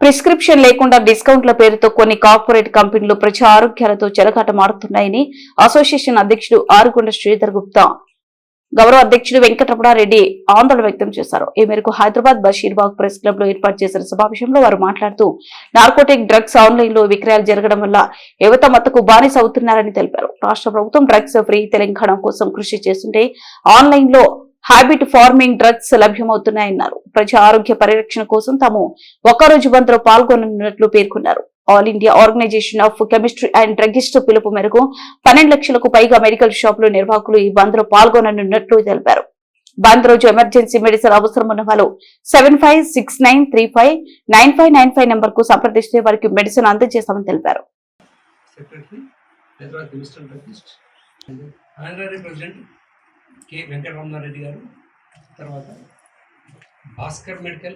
Prescription లేకుండా డిస్కౌంట్ల పేరుతో కొన్ని కార్పొరేట్ కంపెనీలు ప్రజా ఆరోగ్యాలతో చెలగాటమాడుతున్నాయని అసోసియేషన్ అధ్యక్షుడు ఆరుకొండ శ్రీధర్ గుప్తా గౌరవ అధ్యక్షుడు వెంకటరమణారెడ్డి ఆందోళన వ్యక్తం చేశారు. ఈ మేరకు హైదరాబాద్ బషీర్బాగ్ ప్రెస్ క్లబ్ లో ఏర్పాటు చేసిన సమావేశంలో వారు మాట్లాడుతూ నార్కోటిక్ డ్రగ్స్ ఆన్లైన్ లో విక్రయాలు జరగడం వల్ల యువత మత్తుకు బానిస అవుతున్నారని తెలిపారు. రాష్ట్ర ప్రభుత్వం డ్రగ్స్ ఫ్రీ తెలంగాణ కోసం కృషి చేస్తుంటే ఆన్లైన్ లో హ్యాబిట్ ఫార్మింగ్ డ్రగ్స్ లభ్యమవుతున్నాయన్నారు. ప్రజా ఆరోగ్య పరిరక్షణ కోసం తాము ఒక్కరోజు బంద్లో పాల్గొననున్నట్లు పేర్కొన్నారు. All India organisation of chemistry and druggist పిలుపు మేరకు 12 లక్షలకు పైగా మెడికల్ షాపుల నిర్వాహకులు ఈ బంద్ లో పాల్గొననున్నట్లు తెలిపారు. బంద్ రోజు ఎమర్జెన్సీ మెడిసిన్ అవసరం ఉన్న వాళ్ళు 7569359595 నెంబర్ కు సంప్రదిస్తే వారికి మెడిసిన్ అందజేస్తామని తెలిపారు. కె వెంకటరమణారెడ్డి గారు, తర్వాత భాస్కర్ మెడికల్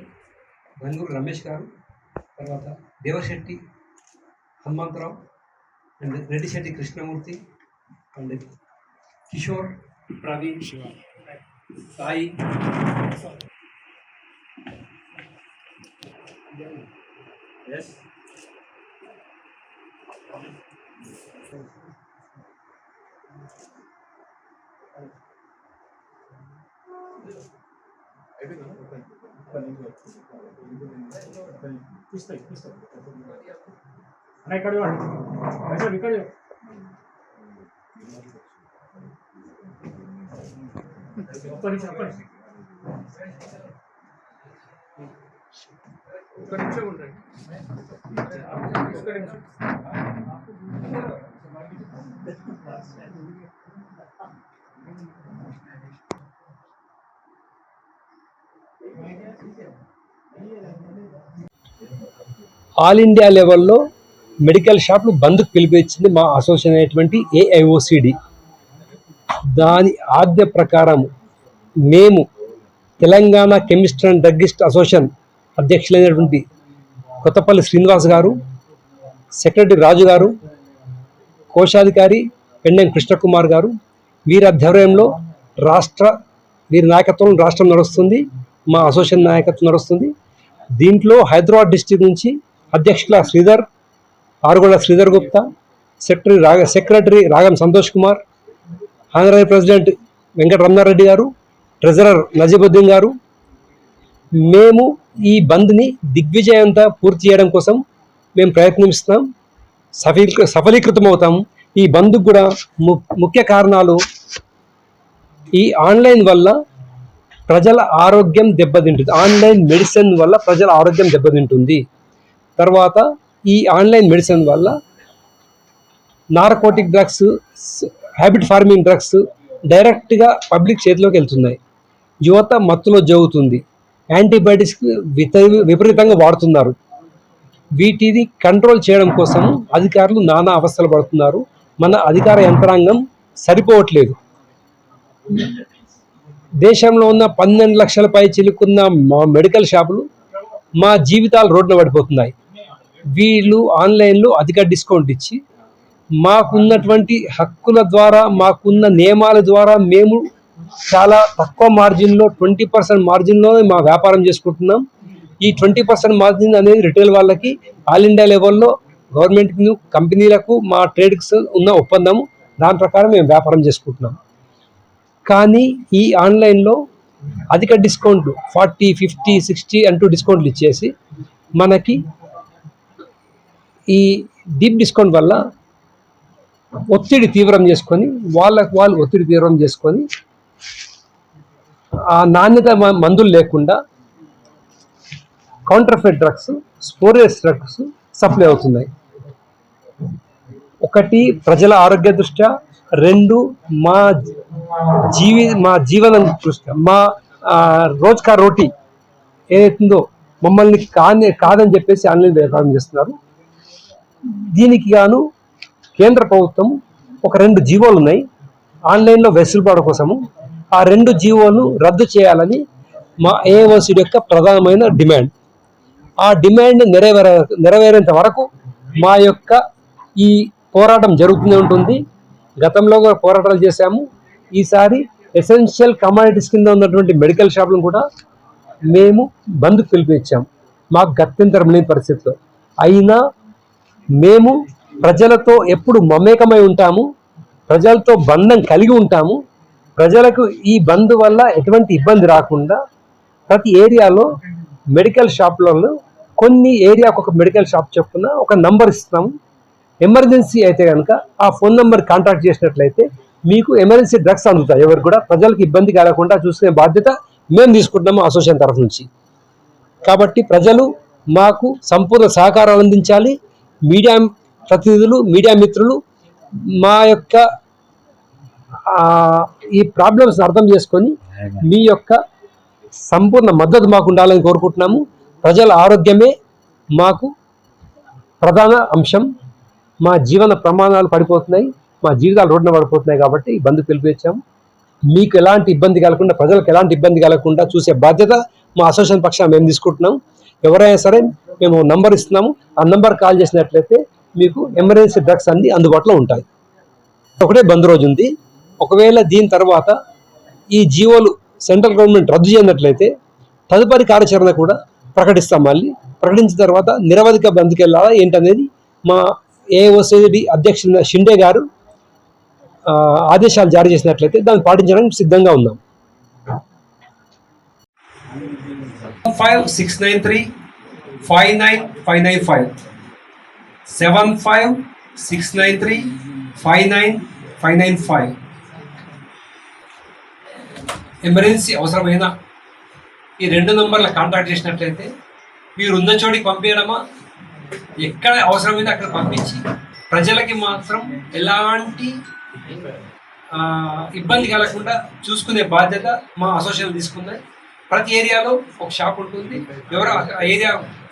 గంగూరు రమేష్ గారు, తర్వాత Devasetti Hanumantharao and Reddisetti Krishnamurthy and Kishore Praveen Sai S all India లెవెల్లో మెడికల్ షాప్లు బంద్కు పిలిపించింది మా అసోసియేషన్ అయినటువంటి ఏఐఓసిడి. దాని ఆజ్ఞ ప్రకారం మేము Telangana chemist and druggist association అధ్యక్షులైనటువంటి కొత్తపల్లి శ్రీనివాస్ గారు, సెక్రటరీ రాజు గారు, కోశాధికారి పెండెం కృష్ణకుమార్ గారు, వీరి ఆధ్వర్యంలో వీరి నాయకత్వం రాష్ట్రం నడుస్తుంది, మా అసోసియేషన్ నాయకత్వం నడుస్తుంది. దీంట్లో హైదరాబాద్ డిస్టిక్ నుంచి అధ్యక్షుల ఆరుగొండ శ్రీధర్ గుప్తా, సెక్రటరీ రాగం సంతోష్ కుమార్, ఆనరరీ ప్రెసిడెంట్ వెంకటరమణారెడ్డి గారు, ట్రెజరర్ నజీబుద్దీన్ గారు, మేము ఈ బంద్ని దిగ్విజయంగా పూర్తి చేయడం కోసం మేము ప్రయత్నిస్తున్నాం, సఫలీకృతం అవుతాం. ఈ బంద్కు కూడా ముఖ్య కారణాలు ఈ ఆన్లైన్ వల్ల ప్రజల ఆరోగ్యం దెబ్బతింటుంది, ఆన్లైన్ మెడిసిన్ వల్ల ప్రజల ఆరోగ్యం దెబ్బతింటుంది. తర్వాత ఈ ఆన్లైన్ మెడిసిన్ వల్ల narcotic drugs, habit farming drugs డైరెక్ట్గా పబ్లిక్ చేతిలోకి వెళ్తున్నాయి. యువత మత్తులో జరుగుతుంది, యాంటీబయాటిక్స్ విపరీతంగా వాడుతున్నారు. వీటిని కంట్రోల్ చేయడం కోసం అధికారులు నానా అవస్థలు పడుతున్నారు. మన అధికార యంత్రాంగం సరిపోవట్లేదు. దేశంలో ఉన్న 12 లక్షల పై చిలుకున్న మా మెడికల్ షాపులు మా జీవితాలు రోడ్డున పడిపోతున్నాయి. వీళ్ళు ఆన్లైన్లో అధిక డిస్కౌంట్ ఇచ్చి మాకున్నటువంటి హక్కుల ద్వారా, మాకున్న నియమాల ద్వారా మేము చాలా తక్కువ మార్జిన్లో 20% మార్జిన్లోనే మా వ్యాపారం చేసుకుంటున్నాం. ఈ 20% మార్జిన్ అనేది రిటైల్ వాళ్ళకి ఆల్ ఇండియా లెవెల్లో గవర్నమెంట్ కంపెనీలకు మా ట్రేడ్స్ ఉన్న ఒప్పందము, దాని ప్రకారం మేము వ్యాపారం చేసుకుంటున్నాం. కానీ ఈ ఆన్లైన్లో అధిక డిస్కౌంట్లు 40, 50, 60 అంటూ డిస్కౌంట్లు ఇచ్చేసి మనకి ఈ డీప్ డిస్కౌంట్ వల్ల ఒత్తిడి తీవ్రం చేసుకొని వాళ్ళు ఒత్తిడి తీవ్రం చేసుకొని ఆ నాణ్యత మందులు లేకుండా కౌంటర్ఫెయిట్ డ్రగ్స్, స్పోరియస్ డ్రగ్స్ సప్లై అవుతున్నాయి. ఒకటి ప్రజల ఆరోగ్య దృష్ట్యా, 2 మా జీవనం దృష్ట్యా, మా రోజ్గార్ రోటీ ఏదైతుందో మమ్మల్ని కాదని చెప్పేసి ఆన్లైన్ వ్యాపారం చేస్తున్నారు. దీనికి గాను కేంద్ర ప్రభుత్వం ఒక 2 జీవోలు ఉన్నాయి ఆన్లైన్లో వెసులుబాటు కోసము. ఆ 2 జీవోలు రద్దు చేయాలని మా ఏఐఓసిడి యొక్క ప్రధానమైన డిమాండ్. ఆ డిమాండ్ నెరవేరేంత వరకు మా యొక్క ఈ పోరాటం జరుగుతూనే ఉంటుంది. గతంలో కూడా పోరాటాలు చేశాము. ఈసారి ఎసెన్షియల్ కమాడిటీస్ కింద ఉన్నటువంటి మెడికల్ షాపులను కూడా మేము బంద్కు పిలిపించాము. మాకు గత్యంతరం లేని పరిస్థితిలో అయినా మేము ప్రజలతో ఎప్పుడు మమేకమై ఉంటాము, ప్రజలతో బంధం కలిగి ఉంటాము. ప్రజలకు ఈ బంద్ వల్ల ఎటువంటి ఇబ్బంది రాకుండా ప్రతి ఏరియాలో మెడికల్ షాప్లలో కొన్ని ఏరియాకు ఒక మెడికల్ షాప్ చొప్పున ఒక నంబర్ ఇస్తాము. ఎమర్జెన్సీ అయితే కనుక ఆ ఫోన్ నెంబర్ కాంటాక్ట్ చేసినట్లయితే మీకు ఎమర్జెన్సీ డ్రగ్స్ అందుతాయి. ఎవరు కూడా ప్రజలకు ఇబ్బంది కలగకుండా చూసుకునే బాధ్యత మేము తీసుకుంటున్నాము అసోసియేషన్ తరఫు నుంచి. కాబట్టి ప్రజలు మాకు సంపూర్ణ సహకారం అందించాలి. మీడియా ప్రతినిధులు, మీడియా మిత్రులు మా యొక్క ఈ ప్రాబ్లమ్స్ అర్థం చేసుకొని మీ యొక్క సంపూర్ణ మద్దతు మాకు ఉండాలని కోరుకుంటున్నాము. ప్రజల ఆరోగ్యమే మాకు ప్రధాన అంశం. మా జీవన ప్రమాణాలు పడిపోతున్నాయి, మా జీవితాలు రోడ్డున పడిపోతున్నాయి. కాబట్టి ఈ బంద్ పిలిపించాము. మీకు ఎలాంటి ఇబ్బంది కలగకుండా, ప్రజలకు ఎలాంటి ఇబ్బంది కలగకుండా చూసే బాధ్యత మా అసోసియేషన్ పక్షాన మేము తీసుకుంటున్నాం. ఎవరైనా సరే మేము నంబర్ ఇస్తున్నాము, ఆ నంబర్ కాల్ చేసినట్లయితే మీకు ఎమర్జెన్సీ డ్రగ్స్ అన్ని అందుబాటులో ఉంటాయి. ఒకటే బంద్ రోజు ఉంది. ఒకవేళ దీని తర్వాత ఈ జీవోలు సెంట్రల్ గవర్నమెంట్ రద్దు చేయనట్లయితే తదుపరి కార్యాచరణ కూడా ప్రకటిస్తాం. మళ్ళీ ప్రకటించిన తర్వాత నిరవధిక బంద్కి వెళ్ళాలా ఏంటనేది మా ఏఓసిడి అధ్యక్షుడు షిండే గారు ఆదేశాలు జారీ చేసినట్లయితే దాన్ని పాటించడానికి సిద్ధంగా ఉన్నాం. 7569359595 7569359595 ఎమర్జెన్సీ అవసరమైన ఈ 2 నంబర్ల కాంటాక్ట్ చేసినట్లయితే మీరు ఉన్న చోటికి పంపించడమా, ఎక్కడ అవసరమైందో అక్కడ పంపించి ప్రజలకి మాత్రం ఎలాంటి ఇబ్బంది కలగకుండా చూసుకునే బాధ్యత మా అసోసియేషన్ తీసుకున్నాయి. ప్రతి ఏరియాలో ఒక షాప్ ఉంటుంది. ఎవరో ఆ ఏరియా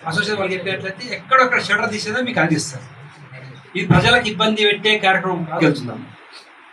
అసోసియేషన్ వాళ్ళకి చెప్పినట్లయితే ఎక్కడొక్కడ షటర్ తీసేదో మీకు అందిస్తారు. ఇది ప్రజలకు ఇబ్బంది పెట్టే కార్యక్రమం వెళ్తున్నాము.